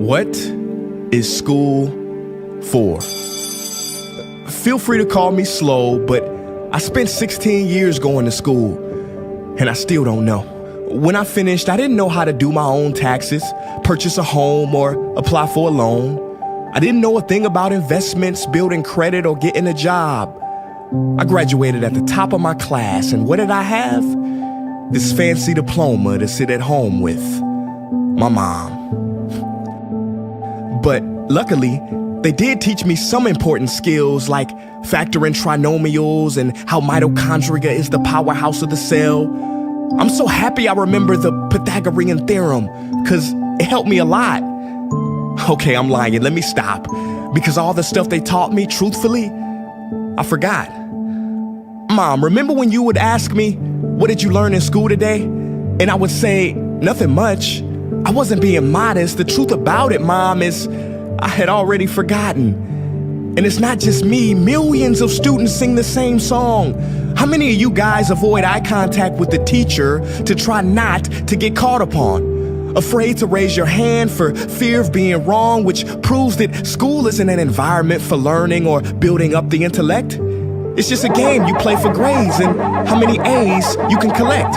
What is school for? Feel free to call me slow, but I spent 16 years going to school, and I still don't know. When I finished, I didn't know how to do my own taxes, purchase a home, or apply for a loan. I didn't know a thing about investments, building credit, or getting a job. I graduated at the top of my class, and what did I have? This fancy diploma to sit at home with my mom. But luckily, they did teach me some important skills like factoring trinomials and how mitochondria is the powerhouse of the cell. I'm so happy I remember the Pythagorean theorem, because it helped me a lot. Okay, I'm lying. Let me stop. Because all the stuff they taught me, truthfully, I forgot. Mom, remember when you would ask me, what did you learn in school today? And I would say, nothing much. I wasn't being modest. The truth about it, Mom, is I had already forgotten. And it's not just me. Millions of students sing the same song. How many of you guys avoid eye contact with the teacher to try not to get caught upon? Afraid to raise your hand for fear of being wrong, which proves that school isn't an environment for learning or building up the intellect. It's just a game you play for grades and how many A's you can collect.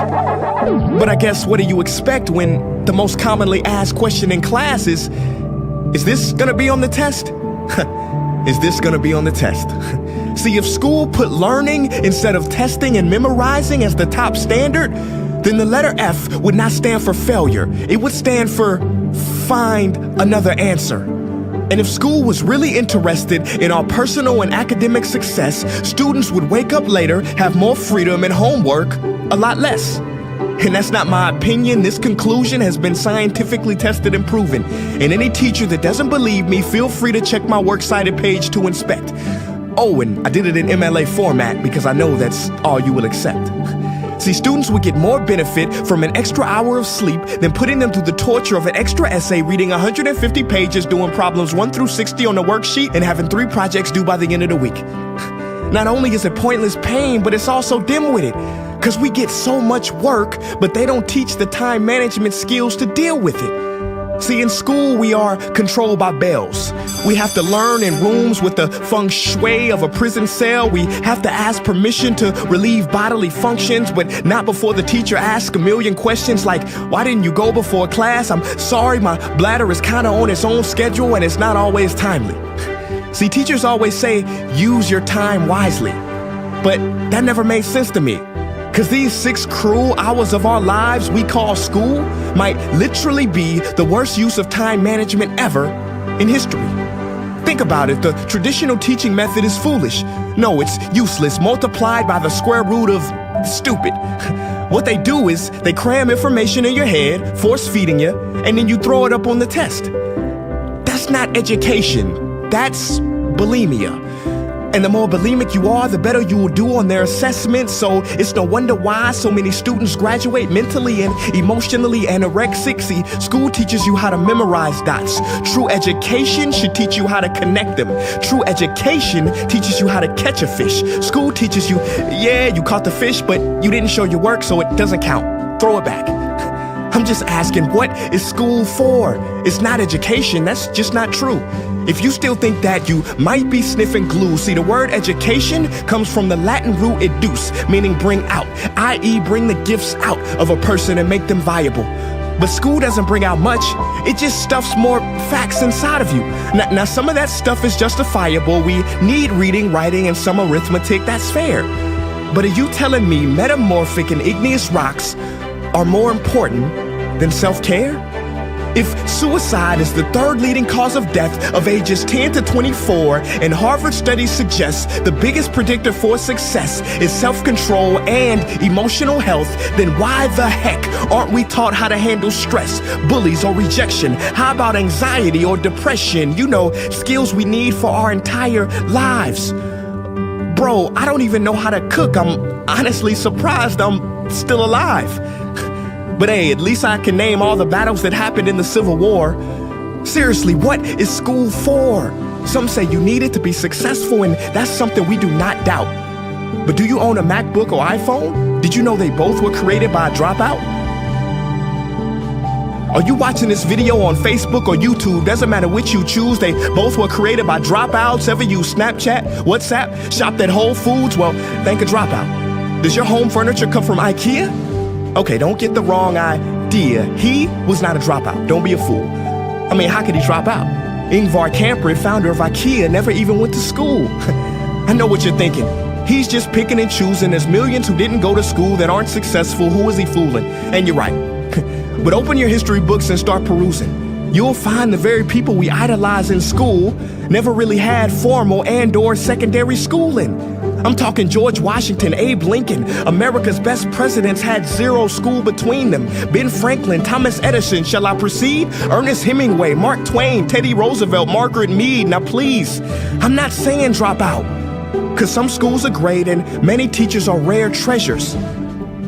But I guess what do you expect when the most commonly asked question in class is this gonna be on the test? Is this gonna be on the test? See, if school put learning instead of testing and memorizing as the top standard, then the letter F would not stand for failure. It would stand for find another answer. And if school was really interested in our personal and academic success, students would wake up later, have more freedom, and homework a lot less. And that's not my opinion. This conclusion has been scientifically tested and proven. And any teacher that doesn't believe me, feel free to check my works cited page to inspect. Oh, and I did it in MLA format because I know that's all you will accept. See, students would get more benefit from an extra hour of sleep than putting them through the torture of an extra essay, reading 150 pages, doing problems 1 through 60 on the worksheet, and having 3 projects due by the end of the week. Not only is it pointless pain, but it's also dim-witted, because we get so much work, but they don't teach the time management skills to deal with it. See, in school, we are controlled by bells. We have to learn in rooms with the feng shui of a prison cell. We have to ask permission to relieve bodily functions, but not before the teacher asks a million questions like, why didn't you go before class? I'm sorry, my bladder is kind of on its own schedule and it's not always timely. See, teachers always say, use your time wisely. But that never made sense to me. Because these 6 cruel hours of our lives we call school might literally be the worst use of time management ever in history. Think about it. The traditional teaching method is foolish. No, it's useless, multiplied by the square root of stupid. What they do is they cram information in your head, force feeding you, and then you throw it up on the test. That's not education. That's bulimia. And the more bulimic you are, the better you will do on their assessments. So it's no wonder why so many students graduate mentally and emotionally anorexic. See, school teaches you how to memorize dots. True education should teach you how to connect them. True education teaches you how to catch a fish. School teaches you, yeah, you caught the fish, but you didn't show your work, so it doesn't count. Throw it back. I'm just asking, what is school for? It's not education. That's just not true. If you still think that, you might be sniffing glue. See, the word education comes from the Latin root educe, meaning bring out, i.e. bring the gifts out of a person and make them viable. But school doesn't bring out much. It just stuffs more facts inside of you. Now, some of that stuff is justifiable. We need reading, writing, and some arithmetic. That's fair. But are you telling me metamorphic and igneous rocks are more important than self-care? If suicide is the 3rd leading cause of death of ages 10 to 24, and Harvard studies suggest the biggest predictor for success is self-control and emotional health, then why the heck aren't we taught how to handle stress, bullies, or rejection? How about anxiety or depression? You know, skills we need for our entire lives. Bro, I don't even know how to cook. I'm honestly surprised I'm still alive. But hey, at least I can name all the battles that happened in the Civil War. Seriously, what is school for? Some say you need it to be successful, and that's something we do not doubt. But do you own a MacBook or iPhone? Did you know they both were created by a dropout? Are you watching this video on Facebook or YouTube? Doesn't matter which you choose. They both were created by dropouts. Ever use Snapchat, WhatsApp, shopped at Whole Foods? Well, thank a dropout. Does your home furniture come from IKEA? Okay, don't get the wrong idea. He was not a dropout. Don't be a fool. I mean, how could he drop out? Ingvar Kamprad, founder of IKEA, never even went to school. I know what you're thinking. He's just picking and choosing. There's millions who didn't go to school that aren't successful. Who is he fooling? And you're right. But open your history books and start perusing. You'll find the very people we idolize in school never really had formal and/or secondary schooling. I'm talking George Washington, Abe Lincoln. America's best presidents had zero school between them. Ben Franklin, Thomas Edison, shall I proceed? Ernest Hemingway, Mark Twain, Teddy Roosevelt, Margaret Mead. Now please, I'm not saying drop out, because some schools are great and many teachers are rare treasures.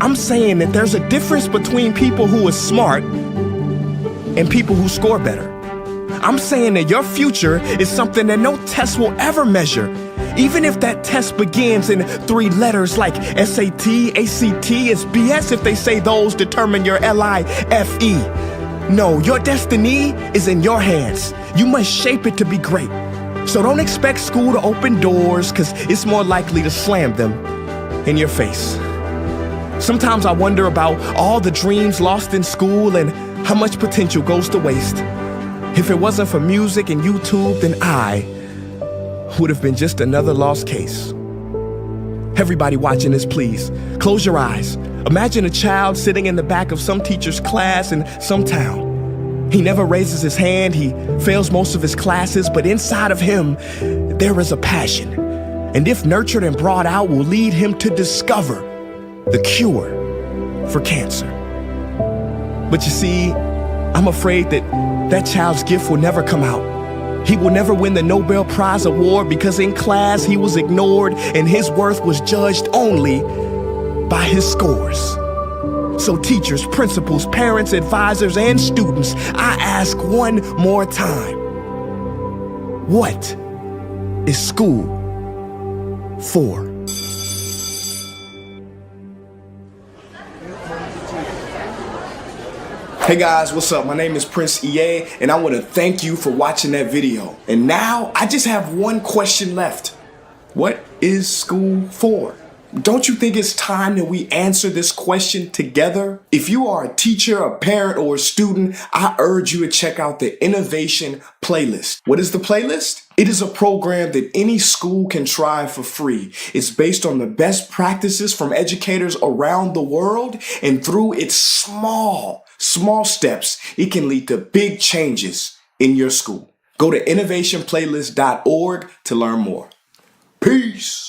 I'm saying that there's a difference between people who are smart and people who score better. I'm saying that your future is something that no test will ever measure. Even if that test begins in 3 letters like SAT, ACT, it's BS if they say those determine your LIFE. No, your destiny is in your hands. You must shape it to be great. So don't expect school to open doors, because it's more likely to slam them in your face. Sometimes I wonder about all the dreams lost in school and how much potential goes to waste. If it wasn't for music and YouTube, then I would have been just another lost case. Everybody watching this, please, close your eyes. Imagine a child sitting in the back of some teacher's class in some town. He never raises his hand, he fails most of his classes, but inside of him, there is a passion. And if nurtured and brought out, will lead him to discover the cure for cancer. But you see, I'm afraid that that child's gift will never come out. He will never win the Nobel Prize award because in class he was ignored and his worth was judged only by his scores. So teachers, principals, parents, advisors, and students, I ask one more time, what is school for? Hey guys, what's up? My name is Prince EA, and I want to thank you for watching that video. And now I just have one question left. What is school for? Don't you think it's time that we answer this question together? If you are a teacher, a parent, or a student, I urge you to check out the Innovation Playlist. What is the playlist? It is a program that any school can try for free. It's based on the best practices from educators around the world, and through its small steps, it can lead to big changes in your school. Go to innovationplaylist.org to learn more. Peace.